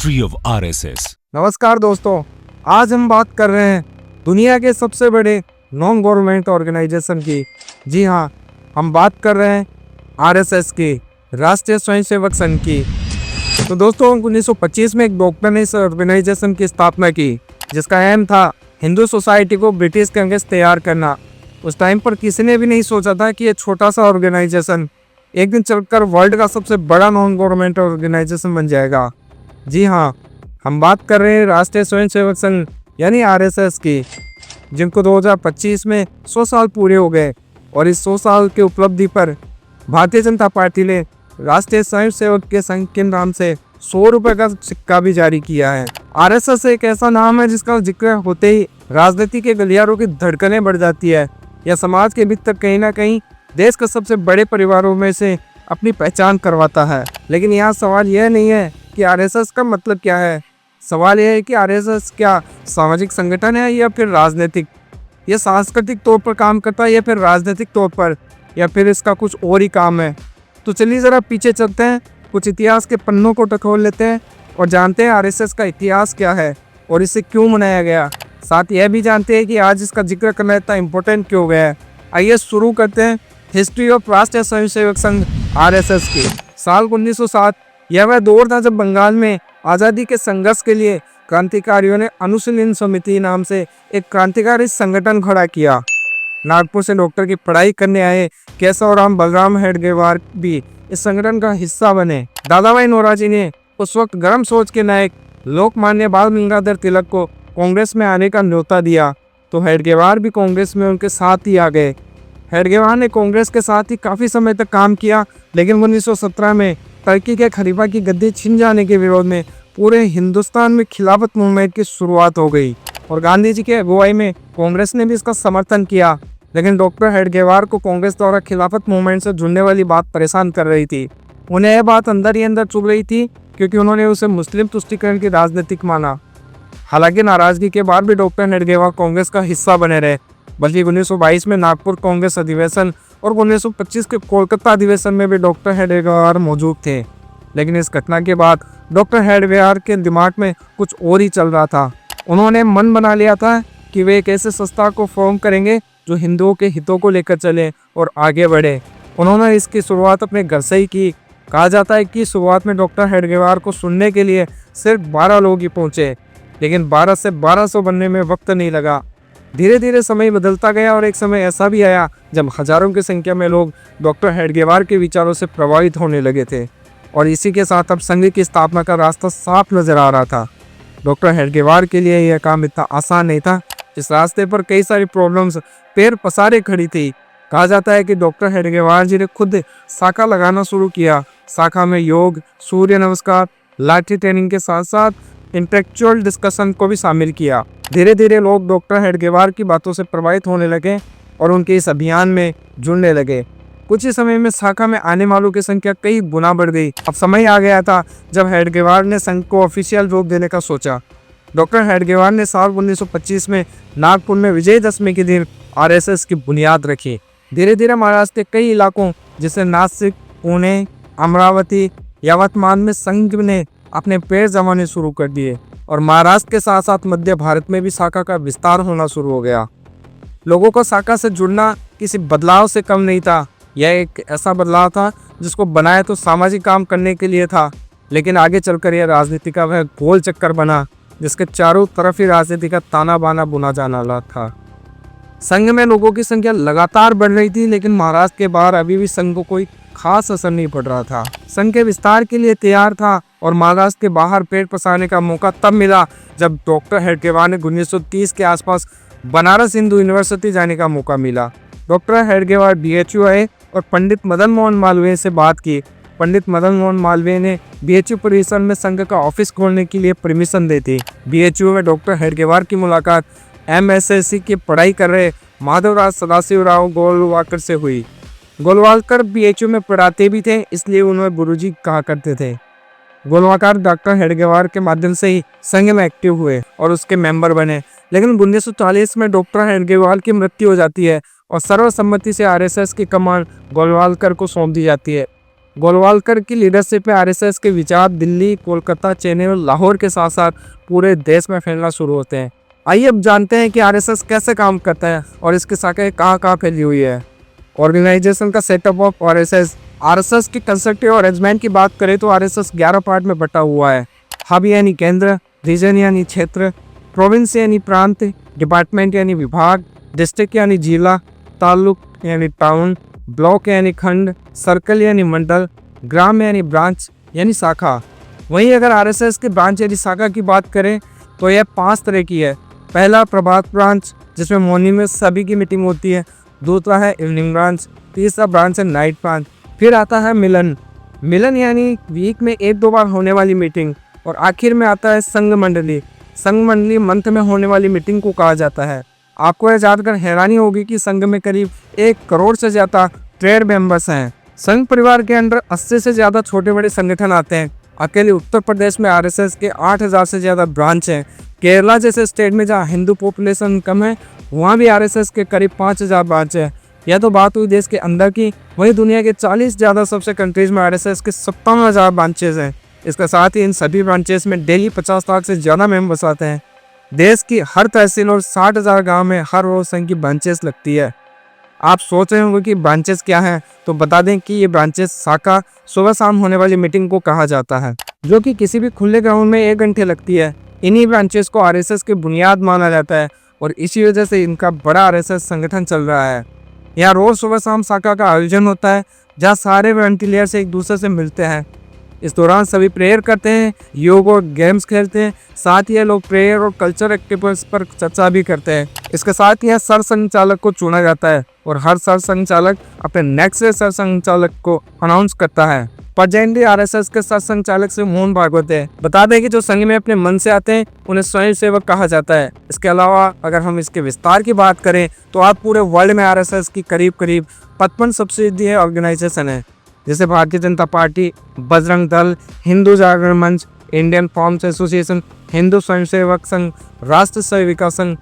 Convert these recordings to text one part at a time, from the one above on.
History of RSS. नमस्कार दोस्तों, आज हम बात कर रहे हैं दुनिया के सबसे बड़े नॉन गवर्नमेंट ऑर्गेनाइजेशन की। जी हाँ, हम बात कर रहे हैं आरएसएस की, राष्ट्रीय स्वयंसेवक संघ की। तो दोस्तों, 1925 में एक डॉक्टर ने इस ऑर्गेनाइजेशन की स्थापना की, जिसका एम था हिंदू सोसाइटी को ब्रिटिश के अगेंस्ट तैयार करना। उस टाइम पर किसी ने भी नहीं सोचा था कि ये छोटा सा ऑर्गेनाइजेशन एक दिन चलकर वर्ल्ड का सबसे बड़ा नॉन गवर्नमेंट ऑर्गेनाइजेशन बन जाएगा। जी हाँ, हम बात कर रहे हैं राष्ट्रीय स्वयंसेवक संघ यानी आरएसएस की, जिनको 2025 में 100 साल पूरे हो गए। और इस 100 साल के उपलब्धि पर भारतीय जनता पार्टी ने राष्ट्रीय स्वयंसेवक के संघ के नाम से 100 रुपये का सिक्का भी जारी किया है। आरएसएस एक ऐसा नाम है जिसका जिक्र होते ही राजनीति के गलियारों की धड़कनें बढ़ जाती है। यह समाज के भीतर कहीं ना कहीं देश के सबसे बड़े परिवारों में से अपनी पहचान करवाता है। लेकिन यहाँ सवाल यह नहीं है कि आरएसएस का मतलब क्या है। सवाल यह है कि आरएसएस क्या सामाजिक संगठन है या फिर राजनीतिक, या सांस्कृतिक तौर पर काम करता है या फिर राजनीतिक तौर पर, या फिर इसका कुछ और ही काम है। तो चलिए ज़रा पीछे चलते हैं, कुछ इतिहास के पन्नों को टटोल लेते हैं और जानते हैं आरएसएस का इतिहास क्या है और इसे क्यों मनाया गया। साथ यह भी जानते हैं कि आज इसका जिक्र करना इतना इम्पोर्टेंट क्यों गया है। आइए शुरू करते हैं हिस्ट्री ऑफ राष्ट्रीय स्वयंसेवक संघ आरएसएस की। साल 1907 यह वह दौर था जब बंगाल में आज़ादी के संघर्ष के लिए क्रांतिकारियों ने अनुशीलन समिति नाम से एक क्रांतिकारी संगठन खड़ा किया। नागपुर से डॉक्टर की पढ़ाई करने आए केशवराम बलराम हेडगेवार भी इस संगठन का हिस्सा बने। दादाभाई नौरोजी ने उस वक्त गर्म सोच के नायक लोकमान्य बाल गंगाधर तिलक को कांग्रेस में आने का न्योता दिया, तो हेडगेवार भी कांग्रेस में उनके साथ ही आ गए। हेडगेवार ने कांग्रेस के साथ ही काफ़ी समय तक काम किया, लेकिन 1917 में टर्की के खलीफा की गद्दी छिन जाने के विरोध में पूरे हिंदुस्तान में खिलाफत मूवमेंट की शुरुआत हो गई और गांधी जी के अगुवाई में कांग्रेस ने भी इसका समर्थन किया। लेकिन डॉक्टर हेडगेवार को कांग्रेस द्वारा खिलाफत मूवमेंट से जुड़ने वाली बात परेशान कर रही थी। उन्हें यह बात अंदर ही अंदर चुभ रही थी, क्योंकि उन्होंने उसे मुस्लिम तुष्टीकरण की राजनीतिक माना। हालांकि नाराजगी के बाद भी डॉक्टर हेडगेवार कांग्रेस का हिस्सा बने रहे, बल्कि 1922 में नागपुर कांग्रेस अधिवेशन और 1925 के कोलकाता अधिवेशन में भी डॉक्टर हेडगेवार मौजूद थे। लेकिन इस घटना के बाद डॉक्टर हेडगेवार के दिमाग में कुछ और ही चल रहा था। उन्होंने मन बना लिया था कि वे एक ऐसे संस्था को फॉर्म करेंगे जो हिंदुओं के हितों को लेकर चले और आगे बढ़े। उन्होंने इसकी शुरुआत अपने घर से ही की। कहा जाता है कि शुरुआत में डॉक्टर हेडगेवार को सुनने के लिए सिर्फ 12 लोग ही पहुँचे, लेकिन 12 से 1200 बनने में वक्त नहीं लगा। धीरे धीरे समय बदलता गया और एक समय ऐसा भी आया जब हजारों की संख्या में लोग डॉक्टर हेडगेवार के विचारों से प्रभावित होने लगे थे। और इसी के साथ अब संघ की स्थापना का रास्ता साफ नजर आ रहा था। डॉक्टर हेडगेवार के लिए यह काम इतना आसान नहीं था। इस रास्ते पर कई सारी प्रॉब्लम्स पैर पसारे खड़ी थी। कहा जाता है कि डॉक्टर हेडगेवार जी ने खुद साका लगाना शुरू किया। साका में योग, सूर्य नमस्कार, लाठी ट्रेनिंग के साथ साथ इंटेलेक्चुअल डिस्कशन को भी शामिल किया। धीरे धीरे लोग डॉक्टर हेडगेवार की बातों से प्रभावित होने लगे और उनके इस अभियान में जुड़ने लगे। कुछ ही समय में शाखा में आने वालों की संख्या कई गुना बढ़ गई। अब समय आ गया था जब हेडगेवार ने संघ को ऑफिशियल रूप देने का सोचा। डॉक्टर हेडगेवार ने साल 1925 में नागपुर में विजयदशमी के दिन आरएसएस की बुनियाद रखी। धीरे धीरे महाराष्ट्र के कई इलाकों जैसे नासिक, पुणे, अमरावती, यवतमाल में संघ ने अपने पैर जमाने शुरू कर दिए और महाराष्ट्र के साथ साथ मध्य भारत में भी शाखा का विस्तार होना शुरू हो गया। लोगों को शाखा से जुड़ना किसी बदलाव से कम नहीं था। यह एक ऐसा बदलाव था जिसको बनाया तो सामाजिक काम करने के लिए था, लेकिन आगे चलकर यह राजनीति का वह गोल चक्कर बना जिसके चारों तरफ ही राजनीति का ताना बाना बुना जाना लगा था। संघ में लोगों की संख्या लगातार बढ़ रही थी, लेकिन महाराष्ट्र के बाहर अभी भी संघ को कोई खास असर नहीं पड़ रहा था। संघ के विस्तार के लिए तैयार था और महाराष्ट्र के बाहर पैर पसारने का मौका तब मिला जब डॉक्टर हेडगेवार ने 1930 के आसपास बनारस हिंदू यूनिवर्सिटी जाने का मौका मिला। डॉक्टर हेडगेवार बीएचयू आए और पंडित मदन मोहन मालवीय से बात की। पंडित मदन मोहन मालवीय ने बीएचयू परिसर में संघ का ऑफिस खोलने के लिए परमिशन दे दी। बीएचयू में डॉक्टर हेडगेवार की मुलाकात एमएसएससी की पढ़ाई कर रहे माधवराज सदाशिवराव गोलवालकर से हुई। गोलवालकर बीएचयू में पढ़ाते भी थे, इसलिए उन्हें गुरुजी कहा करते थे। गोलवालकर डॉक्टर हेडगेवार के माध्यम से ही संघ में एक्टिव हुए और उसके मेंबर बने। लेकिन 1940 में डॉक्टर हेडगेवार की मृत्यु हो जाती है और सर्वसम्मति से आरएसएस की कमान गोलवालकर को सौंप दी जाती है। गोलवालकर की लीडरशिप में आरएसएस के विचार दिल्ली, कोलकाता, चेन्नई और लाहौर के साथ साथ पूरे देश में फैलना शुरू होते हैं। आइए अब जानते हैं कि आरएसएस कैसे काम करता है और इसकी शाखाएं कहाँ कहाँ फैली हुई है। ऑर्गेनाइजेशन का सेटअप ऑफ आरएसएस की कंस्ट्रक्टिव अरेंजमेंट की बात करें तो आरएसएस 11 पार्ट में बटा हुआ है। हब यानी केंद्र, रीजन यानी क्षेत्र, प्रोविंस यानी प्रांत, डिपार्टमेंट यानी विभाग, डिस्ट्रिक्ट यानी जिला, तालुक यानी टाउन, ब्लॉक यानी खंड, सर्कल यानी मंडल, ग्राम यानी ब्रांच यानी शाखा। वहीं अगर आरएसएस के ब्रांच यानी शाखा की बात करें तो यह 5 तरह की है। पहला प्रभात ब्रांच, जिसमें मॉर्निंग में सभी की मीटिंग होती है। दूसरा है इवनिंग ब्रांच। तीसरा ब्रांच है नाइट ब्रांच। फिर आता है मिलन यानी वीक में 1-2 बार होने वाली मीटिंग। और आखिर में आता है संघ मंडली मंथ में होने वाली मीटिंग को कहा जाता है। आपको यह जानकर हैरानी होगी कि संघ में करीब 1 करोड़ से ज़्यादा ट्रेड मेंबर्स हैं। संघ परिवार के अंदर 80 से ज़्यादा छोटे बड़े संगठन आते हैं। अकेले उत्तर प्रदेश में आरएसएस के 8,000 से ज़्यादा ब्रांच हैं। केरला जैसे स्टेट में जहाँ हिंदू पॉपुलेशन कम है, वहाँ भी आरएसएस के करीब 5,000 ब्रांच है। यह तो बात हुई देश के अंदर की। वहीं दुनिया के 40 ज़्यादा सबसे कंट्रीज में आरएसएस के 57,000 ब्रांचेज हैं। इसके साथ ही इन सभी ब्रांचेस में डेली 50 लाख से ज़्यादा मेंबर्स आते हैं। देश की हर तहसील और 60,000 गाँव में हर रोज संघ की ब्रांचेस लगती है। आप सोच रहे होंगे कि ब्रांचेस क्या हैं, तो बता दें कि ये ब्रांचेस शाखा सुबह शाम होने वाली मीटिंग को कहा जाता है, जो कि किसी भी खुले ग्राउंड में 1 घंटे लगती है। इन्हीं ब्रांचेस को आरएसएस की बुनियाद माना जाता है और इसी वजह से इनका बड़ा आरएसएस संगठन चल रहा है। यहाँ रोज सुबह शाम शाखा का आयोजन होता है, जहाँ सारे वॉलंटियर्स एक दूसरे से मिलते हैं। इस दौरान सभी प्रेयर करते हैं, योग और गेम्स खेलते हैं। साथ ही लोग प्रेयर और कल्चर एक्टिविटीज पर चर्चा भी करते हैं। इसके साथ ही सर संचालक को चुना जाता है और हर सर संचालक अपने नेक्स्ट सर संचालक को अनाउंस करता है। प्रेजेंटली आरएसएस के सर संचालक से मोहन भागवत है। बता दें कि जो संघ में अपने मन से आते हैं उन्हें स्वयं सेवक कहा जाता है। इसके अलावा अगर हम इसके विस्तार की बात करें तो आज पूरे वर्ल्ड में आरएसएस की करीब 55 सब्सिडी ऑर्गेनाइजेशन है, जैसे भारतीय जनता पार्टी, बजरंग दल, हिंदू जागरण मंच, Indian farms association, Hindu Swayamsevak Sangh, राष्ट्र सेविका संघ,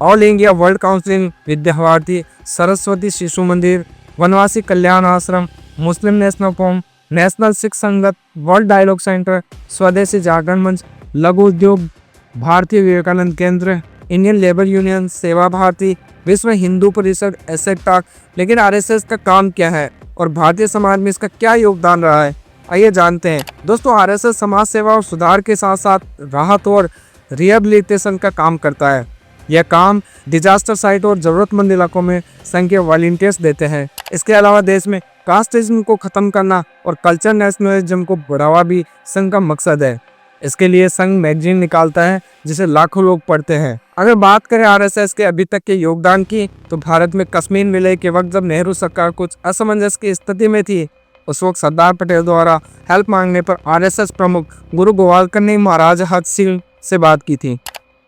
all India world council, Vidya Bharati, Saraswati Shishu मंदिर, वनवासी कल्याण आश्रम, मुस्लिम नेशनल फोरम, नेशनल सिख संगत, वर्ल्ड डायलॉग सेंटर, स्वदेशी जागरण मंच, लघु उद्योग, भारतीय विवेकानंद केंद्र, इंडियन लेबर यूनियन, सेवा भारती, विश्व हिंदू परिषद, एसेक्टा। लेकिन आरएसएस का काम क्या है और भारतीय समाज में इसका क्या योगदान रहा है, आइए जानते हैं। दोस्तों, आरएसएस समाज सेवा और सुधार के साथ साथ राहत और रिहेबिलिटेशन का काम करता है। यह काम डिजास्टर साइट और ज़रूरतमंद इलाकों में संघ के वॉलंटियर्स देते हैं। इसके अलावा देश में कास्टिज्म को ख़त्म करना और कल्चर नेशनलिज्म को बढ़ावा भी संघ का मकसद है। इसके लिए संघ मैगजीन निकालता है जिसे लाखों लोग पढ़ते हैं। अगर बात करें आरएसएस के अभी तक के योगदान की, तो भारत में कश्मीर विलय के वक्त जब नेहरू सरकार कुछ असमंजस की स्थिति में थी, उस वक्त सरदार पटेल द्वारा हेल्प मांगने पर आरएसएस प्रमुख गुरु गोवालकर ने महाराज हरि सिंह से बात की थी,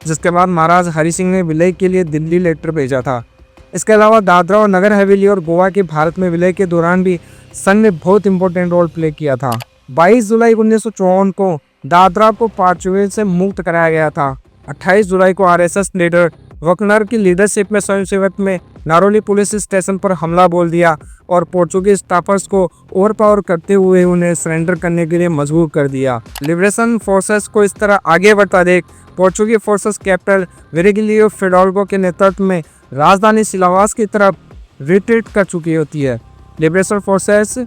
जिसके बाद महाराज हरि सिंह ने विलय के लिए दिल्ली लेटर भेजा था। इसके अलावा दादरा और नगर हवेली और गोवा के भारत में विलय के दौरान भी संघ ने बहुत इंपॉर्टेंट रोल प्ले किया था। 22 जुलाई 1954 को दादरा को पोर्चुगीज से मुक्त कराया गया था। 28 जुलाई को आरएसएस लीडर वकनर की लीडरशिप में स्वयंसेवक में नारोली पुलिस स्टेशन पर हमला बोल दिया और पोर्चुगीज स्टाफर्स को ओवरपावर करते हुए उन्हें सरेंडर करने के लिए मजबूर कर दिया। लिबरेशन फोर्सेस को इस तरह आगे बढ़ता देख पोर्चुगीज फोर्सेस कैपिटल विरिगिलियो फिडेल्गो के नेतृत्व में राजधानी सिलावास की तरफ रिट्रीट कर चुकी होती है। लिबरेशन फोर्सेस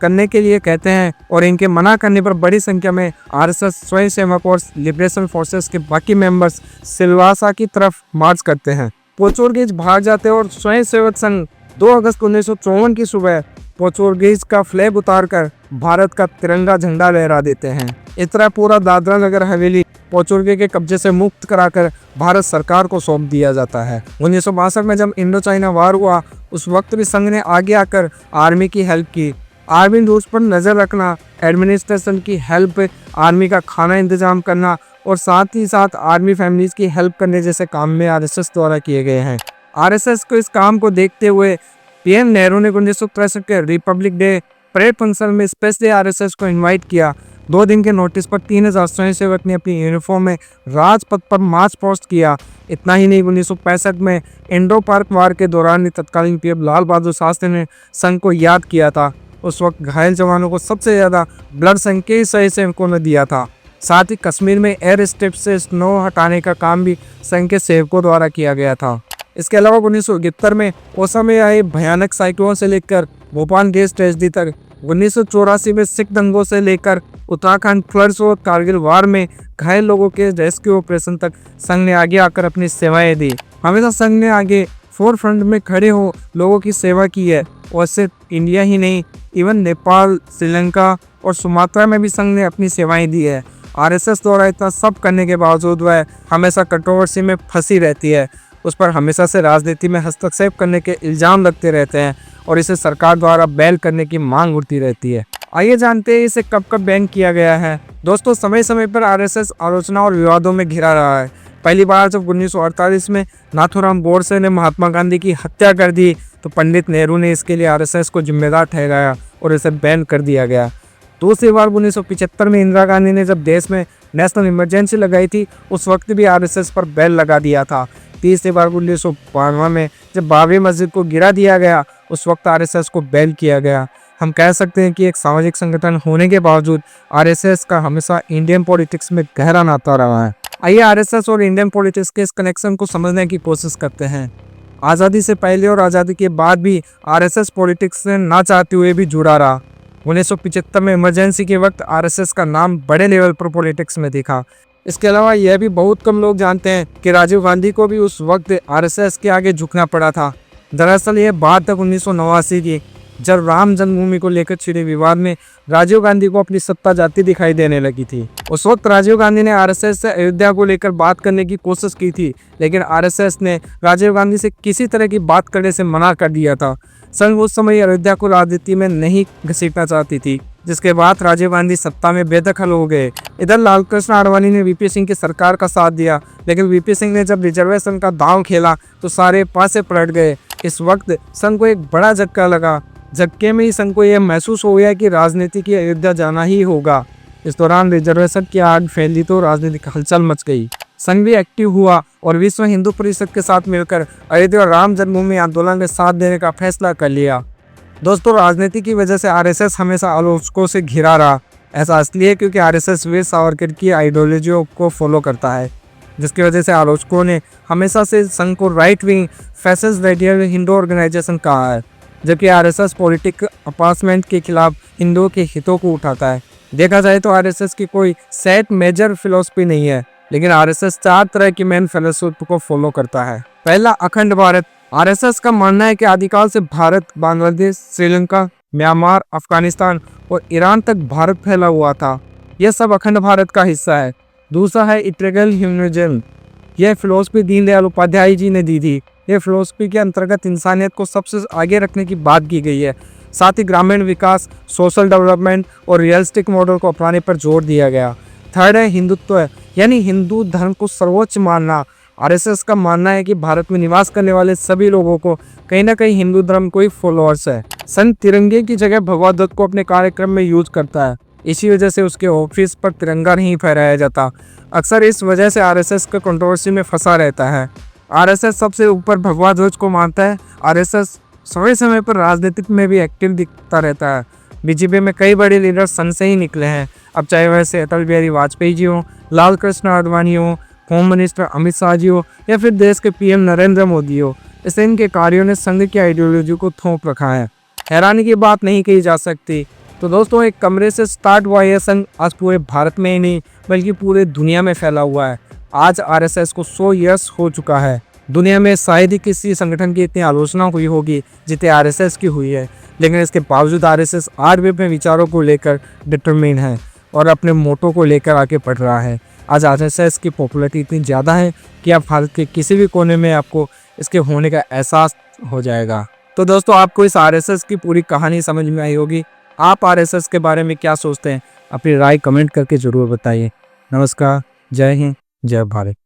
करने के लिए कहते हैं और इनके मना करने पर बड़ी संख्या में आरएसएस स्वयंसेवक और लिबरेशन फोर्सेस के बाकी मेंबर्स सिलवासा की तरफ मार्च करते हैं। पोर्चुगीज भाग जाते हैं और स्वयंसेवक संघ 2 अगस्त 1954 की सुबह पोर्चुगीज का फ्लैग उतारकर भारत का तिरंगा झंडा लहरा देते हैं। इस तरह पूरा दादरा नगर हवेली पोर्चुगीज के कब्जे से मुक्त कराकर भारत सरकार को सौंप दिया जाता है। 1962 में जब इंडो चाइना वार हुआ, उस वक्त भी संघ ने आगे आकर आर्मी की हेल्प की। आर्मी रूट्स पर नज़र रखना, एडमिनिस्ट्रेशन की हेल्प, आर्मी का खाना इंतजाम करना और साथ ही साथ आर्मी फैमिलीज की हेल्प करने जैसे काम में आरएसएस द्वारा किए गए हैं। आरएसएस को इस काम को देखते हुए पीएम नेहरू ने 1963 के रिपब्लिक डे परेड फंक्शन में स्पेशली आरएसएस को इनवाइट किया। 2 दिन के नोटिस पर 3000 स्वयंसेवक ने अपनी यूनिफॉर्म में राजपथ पर मार्च पोस्ट किया। इतना ही नहीं, 1965 में इंडो पाक वार के दौरान तत्कालीन पीएम लाल बहादुर शास्त्री ने संघ को याद किया था उस वक्त घायल जवानों को सबसे ज़्यादा ब्लड संघ के सही सैनिकों ने दिया था। साथ ही कश्मीर में एयर स्ट्रिप से स्नो हटाने का काम भी संघ के सेवकों द्वारा किया गया था। इसके अलावा 1971 में ओसा में आए भयानक साइक्लोन से लेकर भोपाल गैस ट्रेजेडी तक, 1984 में सिख दंगों से लेकर उत्तराखंड फ्लड्स और कारगिल वार में घायल लोगों के रेस्क्यू ऑपरेशन तक संघ ने आगे आकर अपनी सेवाएं दी। हमेशा संघ ने आगे फोर फ्रंट में खड़े हो लोगों की सेवा की है, और सिर्फ इंडिया ही नहीं, इवन नेपाल, श्रीलंका और सुमात्रा में भी संघ ने अपनी सेवाएं दी है। आरएसएस द्वारा इतना सब करने के बावजूद वह हमेशा कंट्रोवर्सी में फंसी रहती है। उस पर हमेशा से राजनीति में हस्तक्षेप करने के इल्ज़ाम लगते रहते हैं और इसे सरकार द्वारा बैन करने की मांग उठती रहती है। आइए जानते हैं इसे कब कब बैन किया गया है। दोस्तों, समय समय पर आरएसएस आलोचना और विवादों में घिरा रहा है। पहली बार जब 1948 में नाथूराम गोडसे ने महात्मा गांधी की हत्या कर दी तो पंडित नेहरू ने इसके लिए आरएसएस को जिम्मेदार ठहराया और इसे बैन कर दिया गया। दूसरी बार 1975 में इंदिरा गांधी ने जब देश में नेशनल इमरजेंसी लगाई थी, उस वक्त भी आरएसएस पर बैन लगा दिया था। तीसरी बार 1992 में जब बाबरी मस्जिद को गिरा दिया गया, उस वक्त आरएसएस को बैन किया गया। हम कह सकते हैं कि एक सामाजिक संगठन होने के बावजूद आरएसएस का हमेशा इंडियन पॉलिटिक्स में गहरा नाता रहा है। आइए आरएसएस और इंडियन पॉलिटिक्स के इस कनेक्शन को समझने की कोशिश करते हैं। आज़ादी से पहले और आज़ादी के बाद भी आरएसएस पॉलिटिक्स से ना चाहते हुए भी जुड़ा रहा। 1975 में इमरजेंसी के वक्त आरएसएस का नाम बड़े लेवल पर पॉलिटिक्स में दिखा। इसके अलावा यह भी बहुत कम लोग जानते हैं कि राजीव गांधी को भी उस वक्त आरएसएस के आगे झुकना पड़ा था। दरअसल यह बात तक 1989 की, जब राम जन्मभूमि को लेकर छिड़े विवाद में राजीव गांधी को अपनी सत्ता जाती दिखाई देने लगी थी। उस वक्त राजीव गांधी ने आरएसएस से अयोध्या को लेकर बात करने की कोशिश की थी, लेकिन आरएसएस ने राजीव गांधी से किसी तरह की बात करने से मना कर दिया था। संघ उस समय अयोध्या को राजनीति में नहीं घसीटना चाहती थी, जिसके बाद राजीव गांधी सत्ता में बेदखल हो गए। इधर लाल कृष्ण आडवाणी ने वीपी सिंह की सरकार का साथ दिया, लेकिन वीपी सिंह ने जब रिजर्वेशन का दांव खेला तो सारे पासे पलट गए। इस वक्त संघ को एक बड़ा झटका लगा। झटके में ही संघ को यह महसूस हो गया कि राजनीति की अयोध्या जाना ही होगा। इस दौरान रिजर्वेशन की आग फैली तो राजनीतिक हलचल मच गई। संघ भी एक्टिव हुआ और विश्व हिंदू परिषद के साथ मिलकर अयोध्या और राम जन्मभूमि आंदोलन में साथ देने का फैसला कर लिया। दोस्तों, राजनीति की वजह से आरएसएस हमेशा आलोचकों से घिरा रहा। ऐसा इसलिए क्योंकि आरएसएस वीर सावरकर की आइडियोलॉजियों को फॉलो करता है, जिसकी वजह से आलोचकों ने हमेशा से संघ को right wing fascist radical Hindu organisation कहा है, जबकि आरएसएस पॉलिटिक अपार्टमेंट के खिलाफ हिंदुओं के हितों को उठाता है। देखा जाए तो आरएसएस की कोई सेट मेजर फिलॉसफी नहीं है, लेकिन आरएसएस 4 तरह की मेन फिलॉसफी को फॉलो करता है। पहला, अखंड भारत। आरएसएस का मानना है कि आदिकाल से भारत, बांग्लादेश, श्रीलंका, म्यांमार, अफगानिस्तान और ईरान तक भारत फैला हुआ था। यह सब अखंड भारत का हिस्सा है। दूसरा है इंटीग्रल ह्यूमनिज्म। यह फिलॉसफी दीनदयाल उपाध्याय जी ने दी थी। यह फिलॉसफी के अंतर्गत इंसानियत को सबसे आगे रखने की बात की गई है। साथ ही ग्रामीण विकास, सोशल डेवलपमेंट और रियलिस्टिक मॉडल को अपनाने पर जोर दिया गया। थर्ड है हिंदुत्व, यानी हिंदू धर्म को सर्वोच्च मानना। आरएसएस का मानना है कि भारत में निवास करने वाले सभी लोगों को कहीं ना कहीं हिंदू धर्म को ही फॉलोअर्स है। संघ तिरंगे की जगह भगवा ध्वज को अपने कार्यक्रम में यूज करता है। इसी वजह से उसके ऑफिस पर तिरंगा नहीं फहराया जाता। अक्सर इस वजह से आरएसएस का कंट्रोवर्सी में फंसा रहता है। आरएसएस सबसे ऊपर भगवा ध्वज को मानता है। आरएसएस समय समय पर राजनीतिक में भी एक्टिव दिखता रहता है। बीजेपी में कई बड़े लीडर संघ से ही निकले हैं। अब चाहे वैसे अटल बिहारी वाजपेयी जी हो, लाल कृष्ण आडवाणी हो, होम मिनिस्टर अमित शाह जी हो या फिर देश के पीएम नरेंद्र मोदी हो, इससे इनके कार्यों ने संघ की आइडियोलॉजी को थोप रखा है। हैरानी की बात नहीं कही जा सकती। तो दोस्तों, एक कमरे से स्टार्ट हुआ यह संघ आज पूरे भारत में ही नहीं बल्कि पूरे दुनिया में फैला हुआ है। आज आरएसएस को 100 ईयर्स हो चुका है। दुनिया में शायद ही किसी संगठन की इतनी आलोचना हुई होगी जितनी आरएसएस की हुई है, लेकिन इसके बावजूद आरएसएस आज भी अपने विचारों को लेकर डिटरमिन है और अपने मोटो को लेकर आगे बढ़ रहा है। आज आरएसएस की पॉपुलैरिटी इतनी ज़्यादा है कि आप भारत के किसी भी कोने में आपको इसके होने का एहसास हो जाएगा। तो दोस्तों, आपको इस आरएसएस की पूरी कहानी समझ में आई होगी। आप आरएसएस के बारे में क्या सोचते हैं? अपनी राय कमेंट करके ज़रूर बताइए। नमस्कार, जय हिंद, जय भारत।